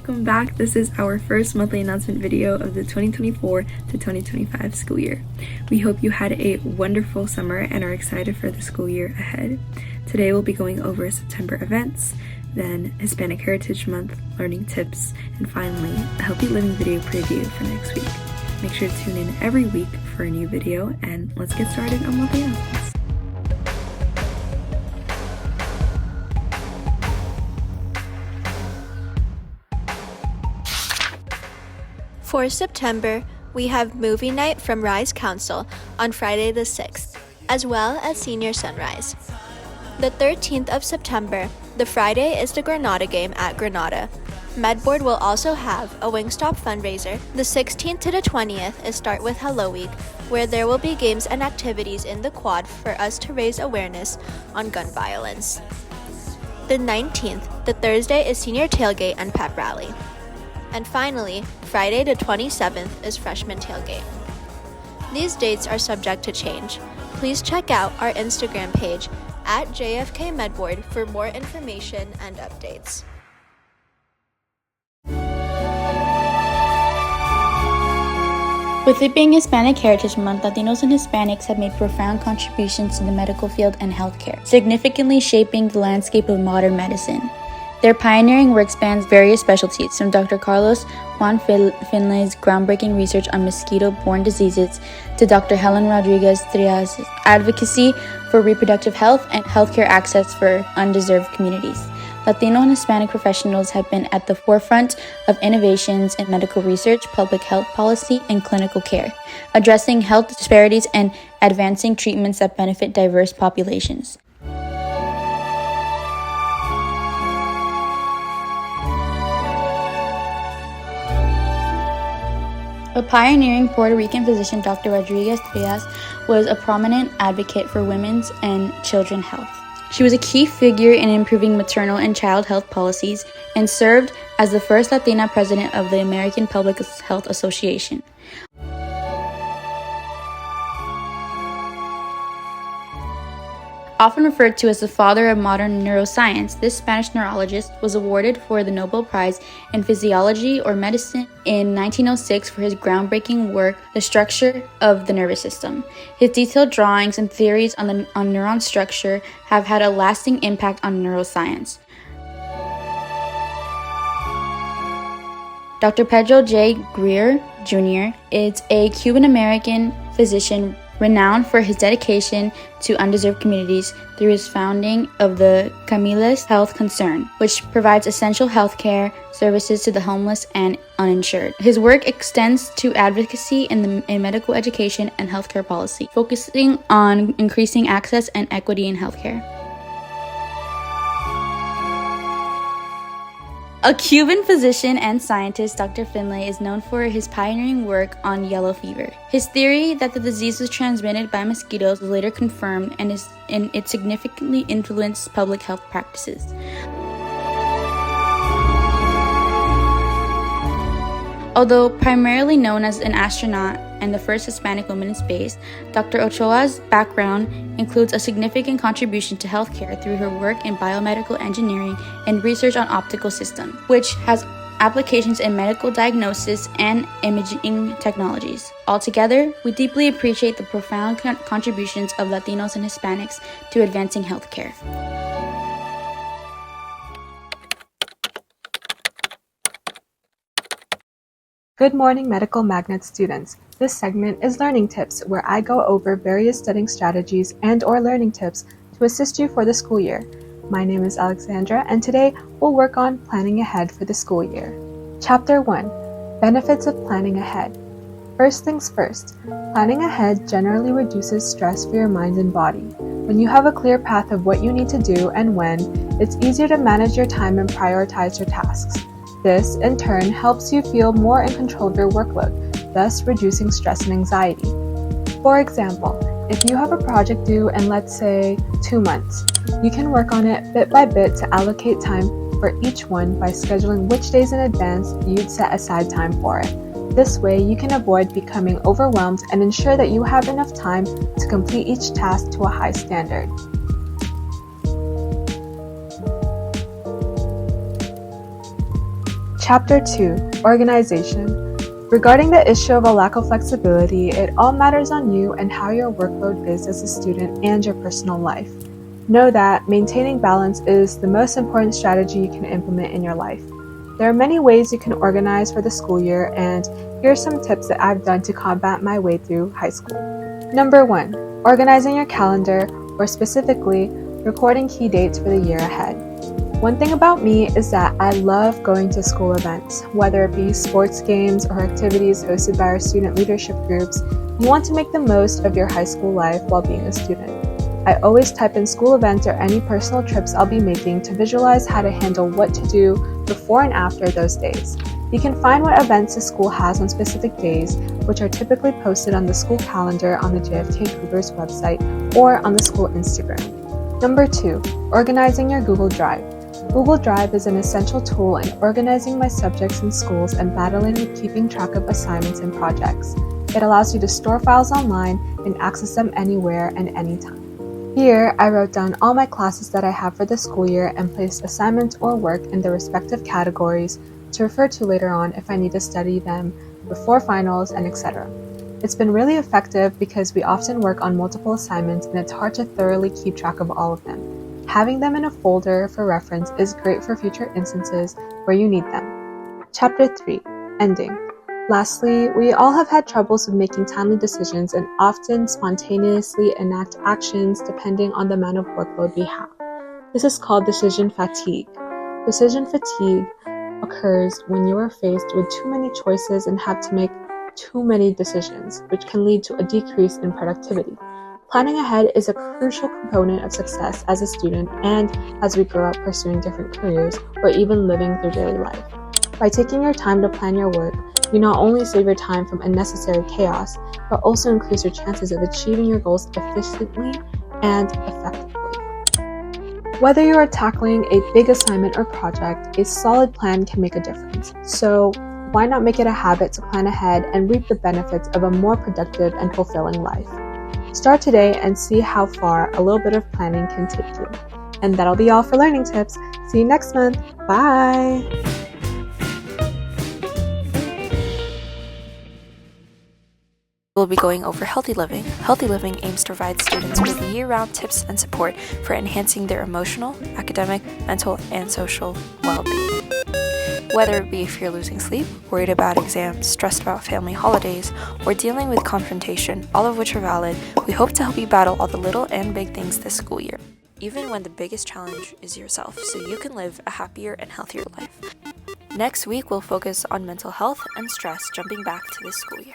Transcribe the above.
welcome back. This is our first monthly announcement video of the 2024 to 2025 school year. We hope you had a wonderful summer and are excited for the school year ahead. Today we'll be going over September events, then Hispanic Heritage Month, learning tips, and finally a healthy living video preview for next week. Make sure to tune in every week for a new video, and let's get started on monthly announcements. For September, we have movie night from Rise Council on Friday the 6th, as well as Senior Sunrise. The 13th of September, the Friday, is the Granada game at Granada. MedBoard will also have a Wingstop fundraiser. The 16th to the 20th is Start with Hello Week, where there will be games and activities in the quad for us to raise awareness on gun violence. The 19th, the Thursday, is Senior Tailgate and Pep Rally. And finally, Friday the 27th is Freshman Tailgate. These dates are subject to change. Please check out our Instagram page at JFK MedBoard for more information and updates. With it being Hispanic Heritage Month, Latinos and Hispanics have made profound contributions to the medical field and healthcare, significantly shaping the landscape of modern medicine. Their pioneering work spans various specialties, from Dr. Carlos Juan Finlay's groundbreaking research on mosquito-borne diseases to Dr. Helen Rodriguez-Trias' advocacy for reproductive health and healthcare access for undeserved communities. Latino and Hispanic professionals have been at the forefront of innovations in medical research, public health policy, and clinical care, addressing health disparities and advancing treatments that benefit diverse populations. A pioneering Puerto Rican physician, Dr. Rodriguez-Trias, was a prominent advocate for women's and children's health. She was a key figure in improving maternal and child health policies and served as the first Latina president of the American Public Health Association. Often referred to as the father of modern neuroscience, this Spanish neurologist was awarded for the Nobel Prize in Physiology or Medicine in 1906 for his groundbreaking work, The Structure of the Nervous System. His detailed drawings and theories on neuron structure have had a lasting impact on neuroscience. Dr. Pedro J. Greer Jr. is a Cuban-American physician renowned for his dedication to undeserved communities through his founding of the Camiles Health Concern, which provides essential health care services to the homeless and uninsured. His work extends to advocacy in medical education and healthcare policy, focusing on increasing access and equity in healthcare. A Cuban physician and scientist, Dr. Finlay is known for his pioneering work on yellow fever. His theory that the disease was transmitted by mosquitoes was later confirmed, and it significantly influenced public health practices. Although primarily known as an astronaut and the first Hispanic woman in space, Dr. Ochoa's background includes a significant contribution to healthcare through her work in biomedical engineering and research on optical systems, which has applications in medical diagnosis and imaging technologies. Altogether, we deeply appreciate the profound contributions of Latinos and Hispanics to advancing healthcare. Good morning, Medical Magnet students. This segment is Learning Tips, where I go over various studying strategies and/or learning tips to assist you for the school year. My name is Alexandra, and today we'll work on planning ahead for the school year. Chapter 1. Benefits of planning ahead. First things first, planning ahead generally reduces stress for your mind and body. When you have a clear path of what you need to do and when, it's easier to manage your time and prioritize your tasks. This, in turn, helps you feel more in control of your workload, thus reducing stress and anxiety. For example, if you have a project due in, let's say, 2 months, you can work on it bit by bit to allocate time for each one by scheduling which days in advance you'd set aside time for it. This way, you can avoid becoming overwhelmed and ensure that you have enough time to complete each task to a high standard. Chapter 2, Organization. Regarding the issue of a lack of flexibility, it all matters on you and how your workload is as a student and your personal life. Know that maintaining balance is the most important strategy you can implement in your life. There are many ways you can organize for the school year, and here are some tips that I've done to combat my way through high school. Number 1, organizing your calendar, or specifically, recording key dates for the year ahead. One thing about me is that I love going to school events, whether it be sports games or activities hosted by our student leadership groups. You want to make the most of your high school life while being a student. I always type in school events or any personal trips I'll be making to visualize how to handle what to do before and after those days. You can find what events the school has on specific days, which are typically posted on the school calendar on the JFK Cougars website or on the school Instagram. Number 2, organizing your Google Drive. Google Drive is an essential tool in organizing my subjects in schools and battling with keeping track of assignments and projects. It allows you to store files online and access them anywhere and anytime. Here, I wrote down all my classes that I have for the school year and placed assignments or work in their respective categories to refer to later on if I need to study them before finals and etc. It's been really effective because we often work on multiple assignments and it's hard to thoroughly keep track of all of them. Having them in a folder for reference is great for future instances where you need them. Chapter 3, Ending. Lastly, we all have had troubles with making timely decisions and often spontaneously enact actions depending on the amount of workload we have. This is called decision fatigue. Decision fatigue occurs when you are faced with too many choices and have to make too many decisions, which can lead to a decrease in productivity. Planning ahead is a crucial component of success as a student and as we grow up pursuing different careers or even living through daily life. By taking your time to plan your work, you not only save your time from unnecessary chaos, but also increase your chances of achieving your goals efficiently and effectively. Whether you are tackling a big assignment or project, a solid plan can make a difference. So why not make it a habit to plan ahead and reap the benefits of a more productive and fulfilling life? Start today and see how far a little bit of planning can take you. And that'll be all for Learning Tips. See you next month. Bye! We'll be going over healthy living. Healthy living aims to provide students with year-round tips and support for enhancing their emotional, academic, mental, and social well-being. Whether it be if you're losing sleep, worried about exams, stressed about family holidays, or dealing with confrontation, all of which are valid, we hope to help you battle all the little and big things this school year, even when the biggest challenge is yourself, so you can live a happier and healthier life. Next week, we'll focus on mental health and stress jumping back to this school year.